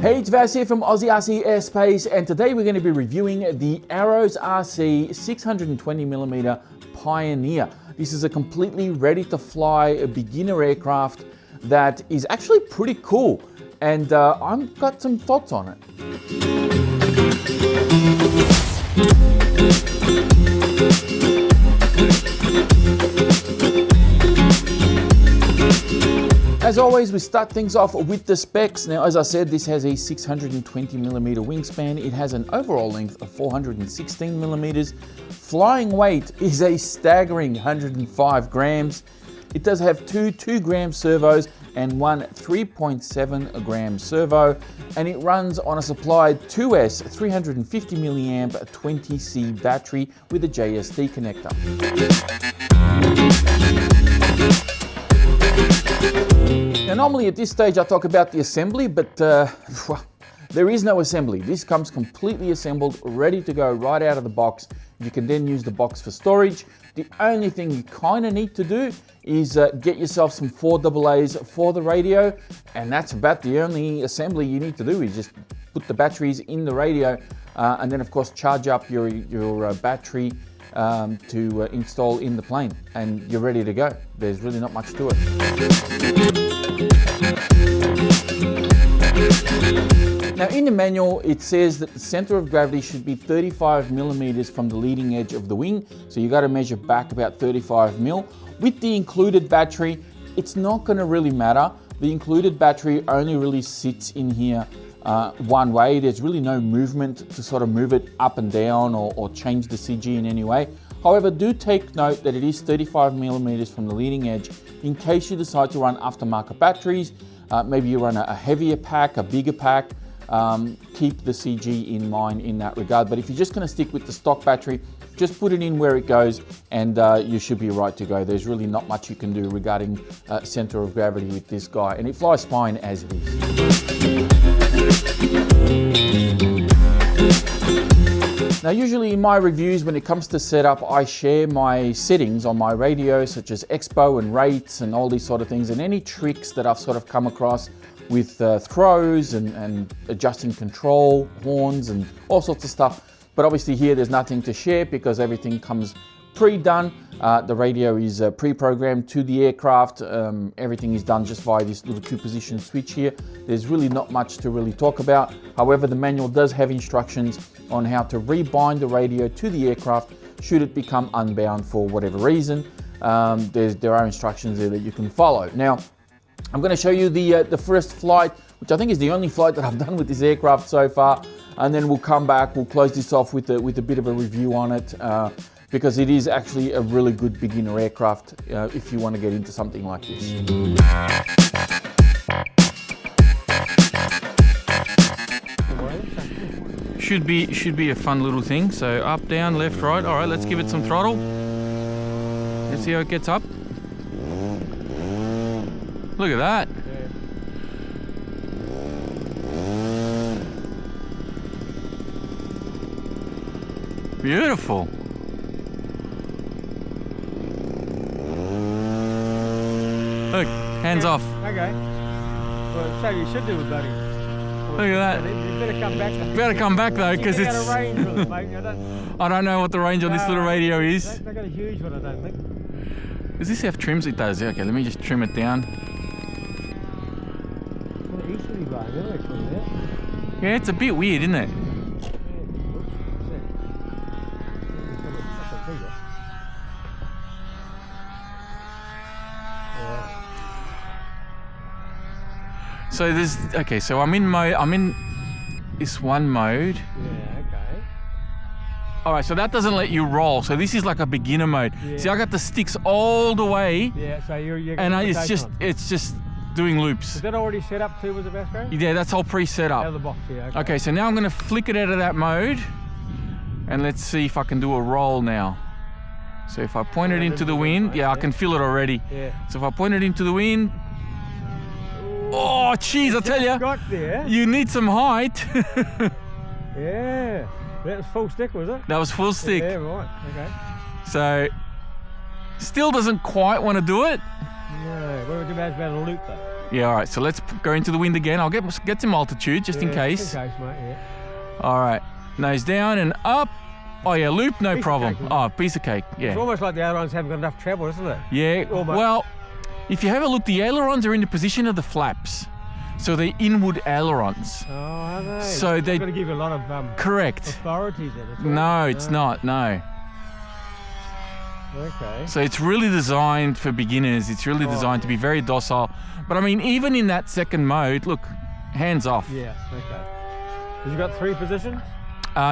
Hey, it's Vas here from Aussie RC Airspace, and today we're going to be reviewing the Arrows RC 620mm Pioneer. This is a completely ready to fly beginner aircraft that is actually pretty cool, and I've got some thoughts on it. As always, we start things off with the specs. Now, as I said, this has a 620mm wingspan. It has an overall length of 416mm. Flying weight is a staggering 105 grams. It does have two 2-gram servos and one 3.7 gram servo, and it runs on a supplied 2S 350 milliamp 20C battery with a JST connector. Now, normally at this stage I talk about the assembly, but there is no assembly. This comes completely assembled, ready to go right out of the box. You can then use the box for storage. The only thing you kind of need to do is get yourself some 4AAs for the radio, and that's about the only assembly you need to do, is just put the batteries in the radio and then of course charge up your battery to install in the plane, and you're ready to go. There's really not much to it. Now, in the manual it says that the center of gravity should be 35mm from the leading edge of the wing, so you got to measure back about 35mm. With the included battery, it's not going to really matter. The included battery only really sits in here one way. There's really no movement to sort of move it up and down or change the CG in any way. However, do take note that it is 35mm from the leading edge in case you decide to run aftermarket batteries. Maybe you run a heavier pack, a bigger pack. Keep the CG in mind in that regard. But if you're just going to stick with the stock battery, just put it in where it goes and you should be right to go. There's really not much you can do regarding center of gravity with this guy, and it flies fine as it is. Now, usually in my reviews, when it comes to setup, I share my settings on my radio, such as expo and rates and all these sort of things, and any tricks that I've sort of come across with throws and adjusting control, horns and all sorts of stuff. But obviously here there's nothing to share because everything comes pre-done. The radio is pre-programmed to the aircraft. Everything is done just via this little 2-position switch here. There's really not much to really talk about. However, the manual does have instructions on how to rebind the radio to the aircraft should it become unbound for whatever reason. There are instructions there that you can follow. Now, I'm going to show you the first flight, which I think is the only flight that I've done with this aircraft so far, and then we'll come back, we'll close this off with a bit of a review on it, because it is actually a really good beginner aircraft if you want to get into something like this. Should be a fun little thing. So up, down, left, right. All right, let's give it some throttle. Let's see how it gets up. Look at that. Beautiful. Look, hands off. Okay. Well, so you should do it, buddy. Look at that. You better come back though. Better come back though, because it's... got a range on it, mate. I don't know what the range on this little radio is. They got a huge one, I don't think. Does this have trims? It does. Okay, let me just trim it down. Well, it used to be blind, isn't it? Yeah, it's a bit weird, isn't it? So there's, okay, so I'm in this one mode. Yeah, okay. All right, so that doesn't let you roll. So this is like a beginner mode. Yeah. See, I got the sticks all the way. Yeah, so you're and it's just doing loops. Is that already set up too with the Vasco? Yeah, that's all pre-set up. Out of the box, yeah. Okay. Okay, so now I'm gonna flick it out of that mode, and let's see if I can do a roll now. So if I point it into the wind, yeah, I can feel it already. Yeah. So if I point it into the wind, oh, jeez, I tell you, you need some height. Yeah, that was full stick, was it? That was full stick. Yeah, right, okay. So, still doesn't quite want to do it. No, what about a loop though? Yeah, all right, so let's go into the wind again. I'll get some altitude just in case. Just in case, mate, yeah. All right, nose down and up. Oh yeah, loop, no problem. Piece of cake, yeah. It's almost like the ailerons haven't got enough travel, isn't it? Yeah, Almost. well, if you have a look, the ailerons are in the position of the flaps. So they're inward ailerons. Oh, are they? So they're going to give you a lot of correct. authority then. No, it's not, no. Okay. So it's really designed for beginners. It's really designed to be very docile. But I mean, even in that second mode, look, hands off. Yeah, okay. Have you got 3 positions?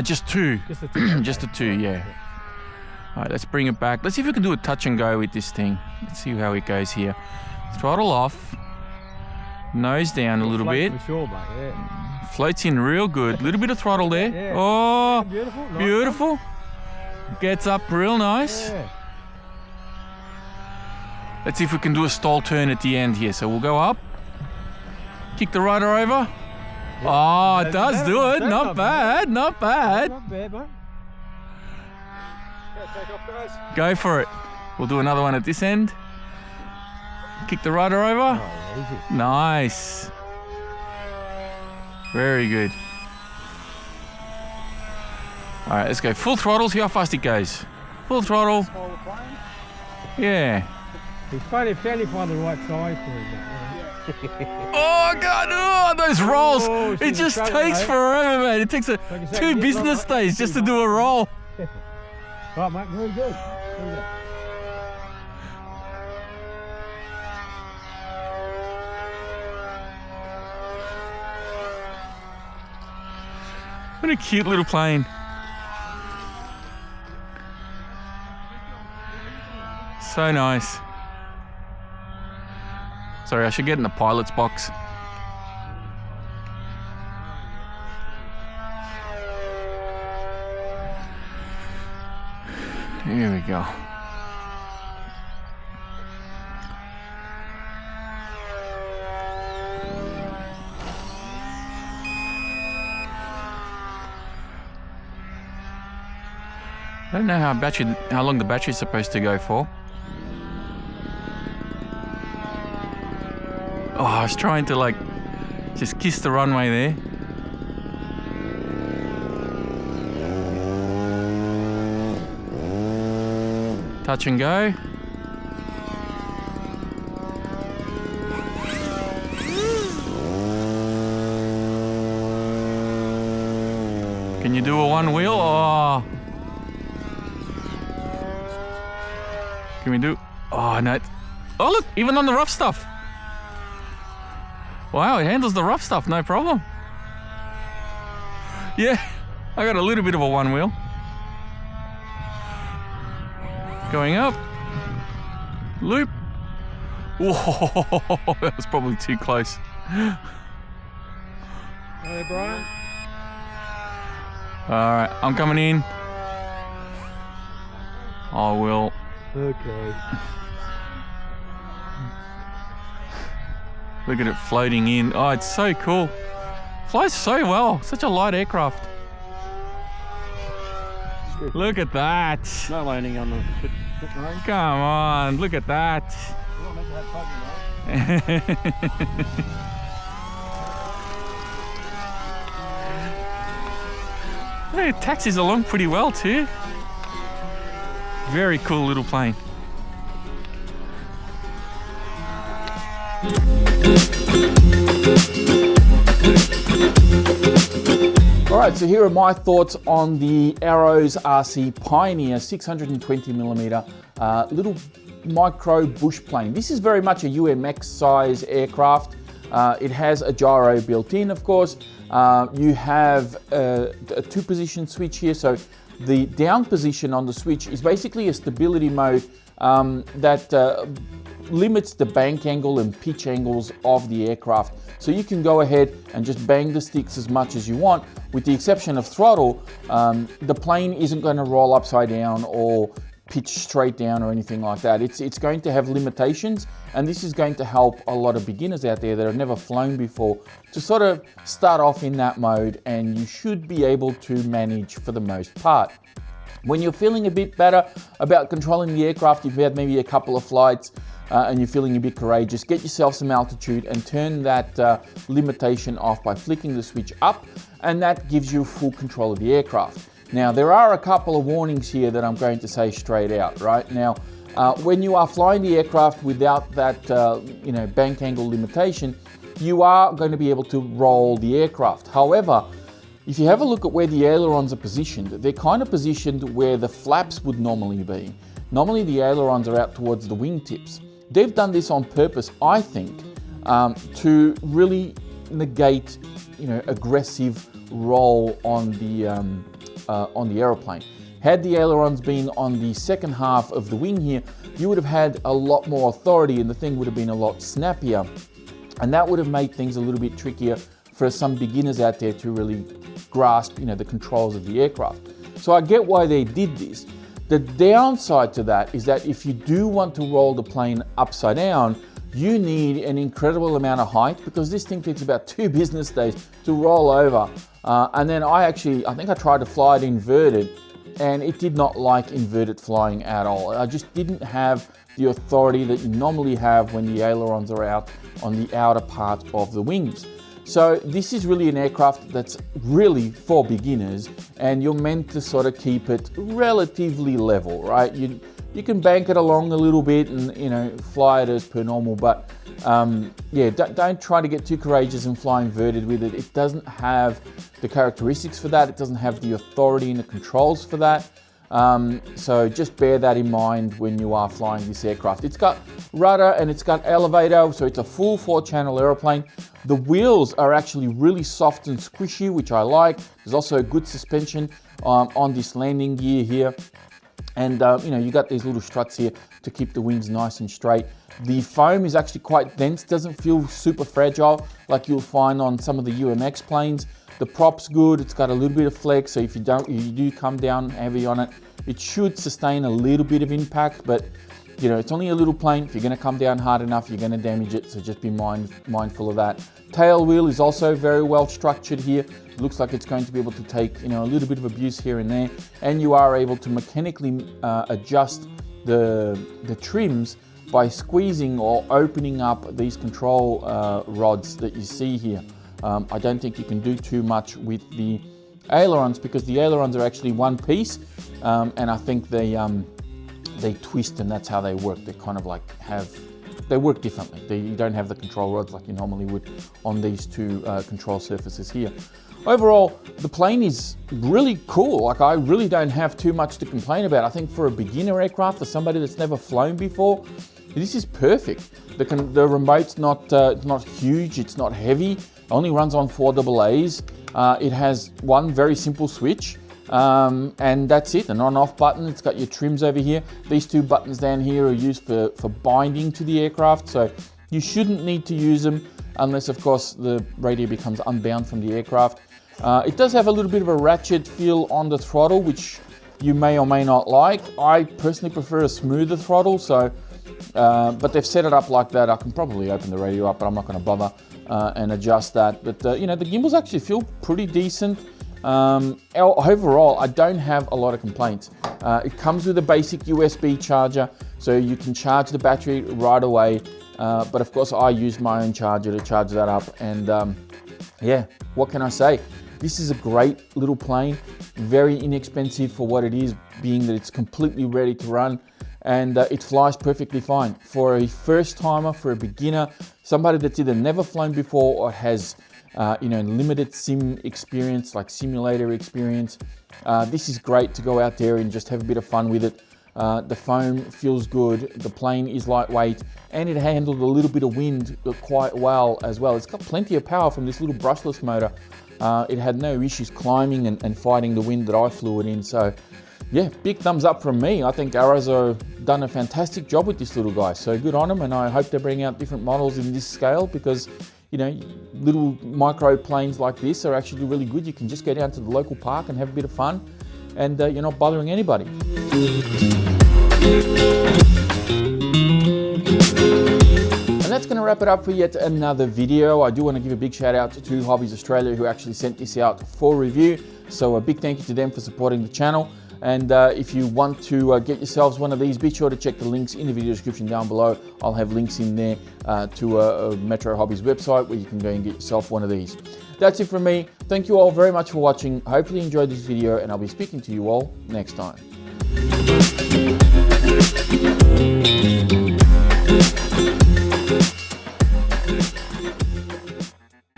Just 2. Just the 2. Just the 2, yeah. All right, let's bring it back. Let's see if we can do a touch and go with this thing. Let's see how it goes here. Throttle off. Nose down a little bit. For sure, mate, yeah. Floats in real good. A little bit of throttle there. Yeah. Oh, Beautiful. Nice. beautiful. Gets up real nice. Yeah. Let's see if we can do a stall turn at the end here. So we'll go up. Kick the rider over. Oh, it does do it. Not bad, not bad. Not bad, mate. Take off, guys. Go for it. We'll do another one at this end. Kick the rider over. Oh, easy. Nice. Very good. All right, let's go full throttle. See how fast it goes. Full throttle. Yeah. He's fairly find the right size for him, mate. Oh God! Oh, those rolls! Oh, it just struggle, takes mate. forever, mate. It takes Like I said, 2 get business right, days just to do a roll. Right, mate, very good. Very good. What a cute little plane. So nice. Sorry, I should get in the pilot's box. Here we go. I don't know how long the battery's supposed to go for. Oh, I was trying to like just kiss the runway there. Touch and go. Can you do a 1 wheel? Oh. Can we do? Oh no! Oh look, even on the rough stuff. Wow, it handles the rough stuff, no problem. Yeah, I got a little bit of a 1 wheel. Going up. Loop. Whoa, that was probably too close. Hey, Brian. All right, I'm coming in. I will. Okay. Look at it floating in. Oh, it's so cool. Flies so well. Such a light aircraft. Look at that. Not landing on the pit range. Come on, look at that. We're not meant to have fun, you know. Hey, it taxis along pretty well too. Very cool little plane. Alright, so here are my thoughts on the Arrows RC Pioneer 620mm little micro bush plane. This is very much a UMX size aircraft. It has a gyro built in, of course. You have a 2-position switch here, so the down position on the switch is basically a stability mode that limits the bank angle and pitch angles of the aircraft. So you can go ahead and just bang the sticks as much as you want. With the exception of throttle, the plane isn't going to roll upside down or pitch straight down or anything like that. It's going to have limitations, and this is going to help a lot of beginners out there that have never flown before to sort of start off in that mode, and you should be able to manage for the most part. When you're feeling a bit better about controlling the aircraft, you've had maybe a couple of flights and you're feeling a bit courageous, get yourself some altitude and turn that limitation off by flicking the switch up, and that gives you full control of the aircraft. Now, there are a couple of warnings here that I'm going to say straight out, right? Now, when you are flying the aircraft without that bank angle limitation, you are going to be able to roll the aircraft. However, if you have a look at where the ailerons are positioned, they're kind of positioned where the flaps would normally be. Normally the ailerons are out towards the wingtips. They've done this on purpose, I think, to really negate, aggressive roll on the aeroplane. Had the ailerons been on the second half of the wing here, you would have had a lot more authority and the thing would have been a lot snappier. And that would have made things a little bit trickier for some beginners out there to really grasp, the controls of the aircraft. So I get why they did this. The downside to that is that if you do want to roll the plane upside down, you need an incredible amount of height, because this thing takes about 2 business days to roll over. And then I think I tried to fly it inverted, and it did not like inverted flying at all. I just didn't have the authority that you normally have when the ailerons are out on the outer part of the wings. So this is really an aircraft that's really for beginners, and you're meant to sort of keep it relatively level, right? You can bank it along a little bit and fly it as per normal, but don't try to get too courageous and fly inverted with it. It doesn't have the characteristics for that. It doesn't have the authority and the controls for that. So just bear that in mind when you are flying this aircraft. It's got rudder and it's got elevator, so it's a full 4-channel aeroplane. The wheels are actually really soft and squishy, which I like. There's also a good suspension on this landing gear here. And you got these little struts here to keep the wings nice and straight. The foam is actually quite dense, doesn't feel super fragile like you'll find on some of the UMX planes. The prop's good, it's got a little bit of flex, so if you do come down heavy on it, it should sustain a little bit of impact, but it's only a little plane. If you're going to come down hard enough, you're going to damage it, so just be mindful of that. Tail wheel is also very well structured here. It looks like it's going to be able to take a little bit of abuse here and there, and you are able to mechanically adjust the trims by squeezing or opening up these control rods that you see here. I don't think you can do too much with the ailerons, because the ailerons are actually one piece, and I think they twist, and that's how they work. They kind of like they work differently. You don't have the control rods like you normally would on these two control surfaces here. Overall, the plane is really cool. Like, I really don't have too much to complain about. I think for a beginner aircraft, for somebody that's never flown before, this is perfect. The remote's not huge, it's not heavy. It only runs on 4 AA's. It has one very simple switch, and that's it, an on-off button. It's got your trims over here. These 2 buttons down here are used for binding to the aircraft, so you shouldn't need to use them unless, of course, the radio becomes unbound from the aircraft. It does have a little bit of a ratchet feel on the throttle, which you may or may not like. I personally prefer a smoother throttle, so but they've set it up like that. I can probably open the radio up, but I'm not going to bother and adjust that. But the gimbals actually feel pretty decent. Overall, I don't have a lot of complaints. It comes with a basic USB charger, so you can charge the battery right away. But of course, I use my own charger to charge that up. And what can I say? This is a great little plane, very inexpensive for what it is, being that it's completely ready to run, and it flies perfectly fine. For a first timer, for a beginner, somebody that's either never flown before or has limited sim experience, like simulator experience, this is great to go out there and just have a bit of fun with it. The foam feels good, the plane is lightweight, and it handled a little bit of wind quite well as well. It's got plenty of power from this little brushless motor. It had no issues climbing and fighting the wind that I flew it in. So yeah, big thumbs up from me. I think Arrows done a fantastic job with this little guy. So good on them, and I hope they bring out different models in this scale, because little micro planes like this are actually really good. You can just go down to the local park and have a bit of fun, and you're not bothering anybody. And that's going to wrap it up for yet another video. I do want to give a big shout out to Hobbies Australia, who actually sent this out for review. So a big thank you to them for supporting the channel. And if you want to get yourselves one of these, be sure to check the links in the video description down below. I'll have links in there to Metro Hobbies website where you can go and get yourself one of these. That's it from me. Thank you all very much for watching. Hopefully you enjoyed this video, and I'll be speaking to you all next time.